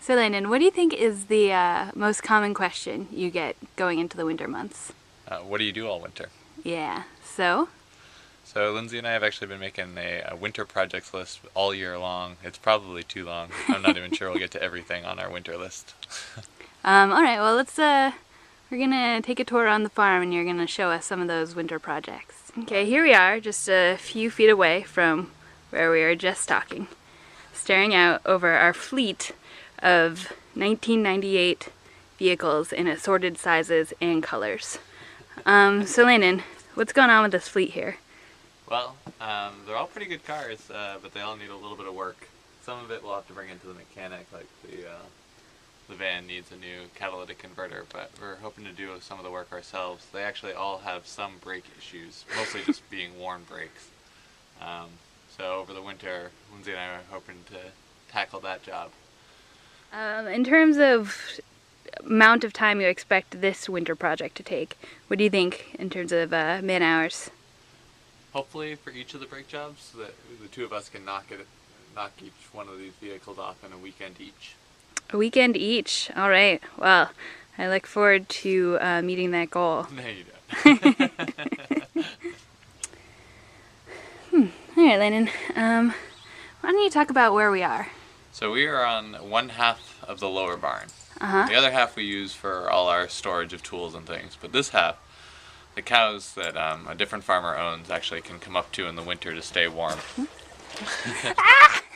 So Landon, what do you think is the most common question you get going into the winter months? What do you do all winter? Yeah, so? So Lindsay and I have actually been making a winter projects list all year long. It's probably too long. I'm not even sure we'll get to everything on our winter list. Alright, well we're gonna take a tour on the farm and you're gonna show us some of those winter projects. Okay, here we are, just a few feet away from where we were just talking, staring out over our fleet of 1998 vehicles in assorted sizes and colors. So Landon, what's going on with this fleet here? Well, they're all pretty good cars, but they all need a little bit of work. Some of it we'll have to bring into the mechanic, like the van needs a new catalytic converter, but we're hoping to do some of the work ourselves. They actually all have some brake issues, mostly just being worn brakes. So over the winter, Lindsay and I are hoping to tackle that job. In terms of amount of time you expect this winter project to take, what do you think in terms of man hours? Hopefully for each of the brake jobs, so that the two of us can knock each one of these vehicles off in a weekend each. A weekend each. All right. Well, I look forward to meeting that goal. No, you don't. All right, Landon. Why don't you talk about where we are? So we are on one half of the lower barn. Uh-huh. The other half we use for all our storage of tools and things. But this half, the cows that a different farmer owns actually can come up to in the winter to stay warm.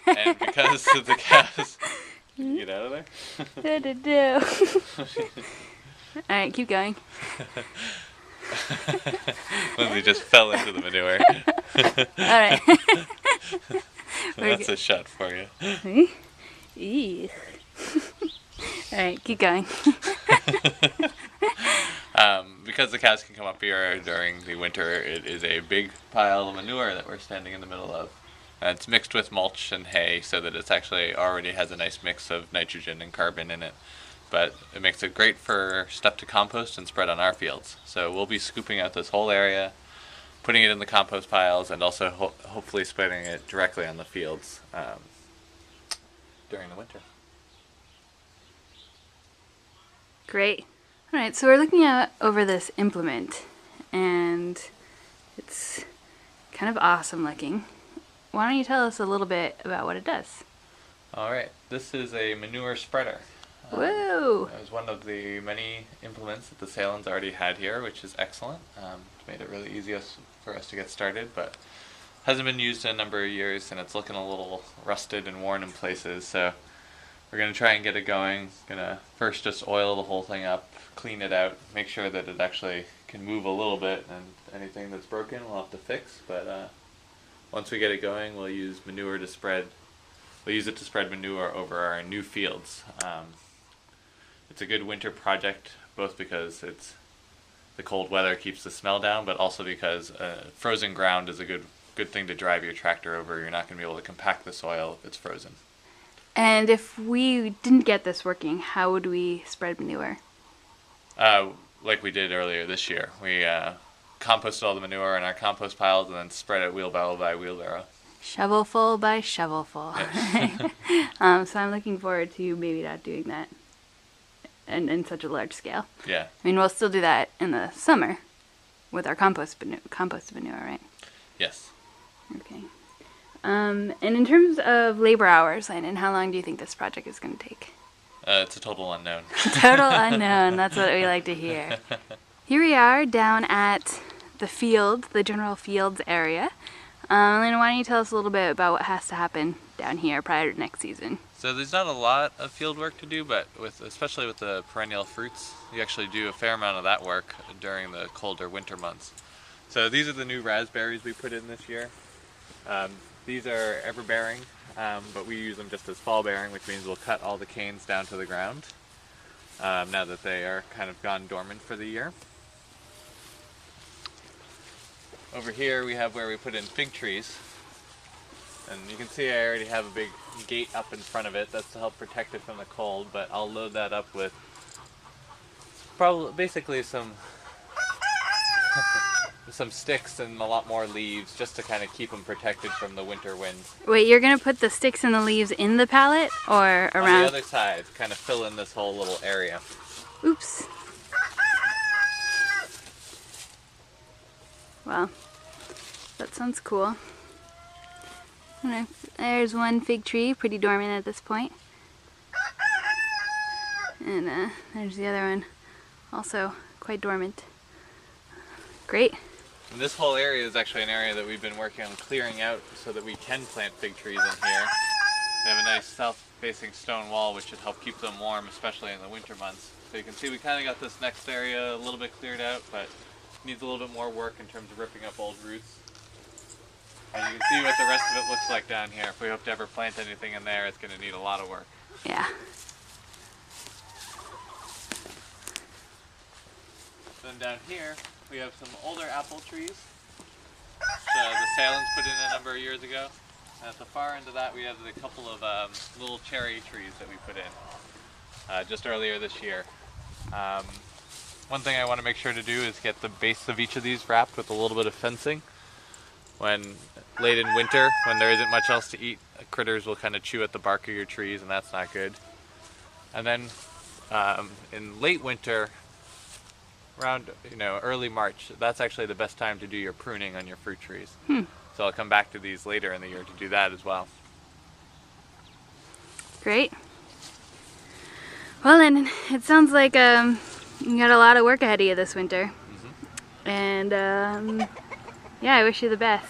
And because of the cows... Can you get out of there? All right, keep going. Lindsay just fell into the manure. All right. That's a shot for you. Ew. All right, keep going. Because the cows can come up here during the winter, it is a big pile of manure that we're standing in the middle of. And it's mixed with mulch and hay so that it's actually already has a nice mix of nitrogen and carbon in it. But it makes it great for stuff to compost and spread on our fields. So we'll be scooping out this whole area, putting it in the compost piles, and also hopefully spreading it directly on the fields during the winter. Great. All right, so we're looking out over this implement, and it's kind of awesome looking. Why don't you tell us a little bit about what it does? Alright, this is a manure spreader. Whoa! It was one of the many implements that the Salins already had here, which is excellent. It's made it really easy for us to get started, but hasn't been used in a number of years, and it's looking a little rusted and worn in places, so we're going to try and get it going. Going to first just oil the whole thing up, clean it out, make sure that it actually can move a little bit, and anything that's broken we'll have to fix, but once we get it going, we'll use manure to spread. We'll use it to spread manure over our new fields. It's a good winter project, both because the cold weather keeps the smell down, but also because frozen ground is a good thing to drive your tractor over. You're not going to be able to compact the soil if it's frozen. And if we didn't get this working, how would we spread manure? Like we did earlier this year. We composted all the manure in our compost piles and then spread it wheelbarrow by wheelbarrow. Shovelful by shovelful. Yes. So I'm looking forward to maybe not doing that in such a large scale. Yeah. I mean, we'll still do that in the summer with our compost manure, right? Yes. Okay. And in terms of labor hours, Landon, how long do you think this project is going to take? It's a total unknown. Total unknown. That's what we like to hear. Here we are down at the field, the general fields area. Landon, why don't you tell us a little bit about what has to happen down here prior to next season? So there's not a lot of field work to do, but especially with the perennial fruits, you actually do a fair amount of that work during the colder winter months. So these are the new raspberries we put in this year. These are ever-bearing, but we use them just as fall-bearing, which means we'll cut all the canes down to the ground now that they are kind of gone dormant for the year. Over here we have where we put in fig trees, and you can see I already have a big gate up in front of it. That's to help protect it from the cold, but I'll load that up with basically some some sticks and a lot more leaves just to kind of keep them protected from the winter wind. Wait, you're gonna put the sticks and the leaves in the pallet or around? On the other side, kind of fill in this whole little area. Oops. Well, that sounds cool. There's one fig tree, pretty dormant at this point. And there's the other one, also quite dormant. Great. And this whole area is actually an area that we've been working on clearing out so that we can plant fig trees in here. They have a nice south-facing stone wall which should help keep them warm, especially in the winter months. So you can see we kind of got this next area a little bit cleared out, but needs a little bit more work in terms of ripping up old roots. And you can see what the rest of it looks like down here. If we hope to ever plant anything in there, it's going to need a lot of work. Yeah. Then down here, we have some older apple trees, which the Salins put in a number of years ago. And at the far end of that, we have a couple of little cherry trees that we put in just earlier this year. One thing I want to make sure to do is get the base of each of these wrapped with a little bit of fencing. When late in winter, when there isn't much else to eat, critters will kind of chew at the bark of your trees, and that's not good. And then in late winter, around early March, that's actually the best time to do your pruning on your fruit trees. So I'll come back to these later in the year to do that as well. Great. Well, then it sounds like you got a lot of work ahead of you this winter. And yeah, I wish you the best.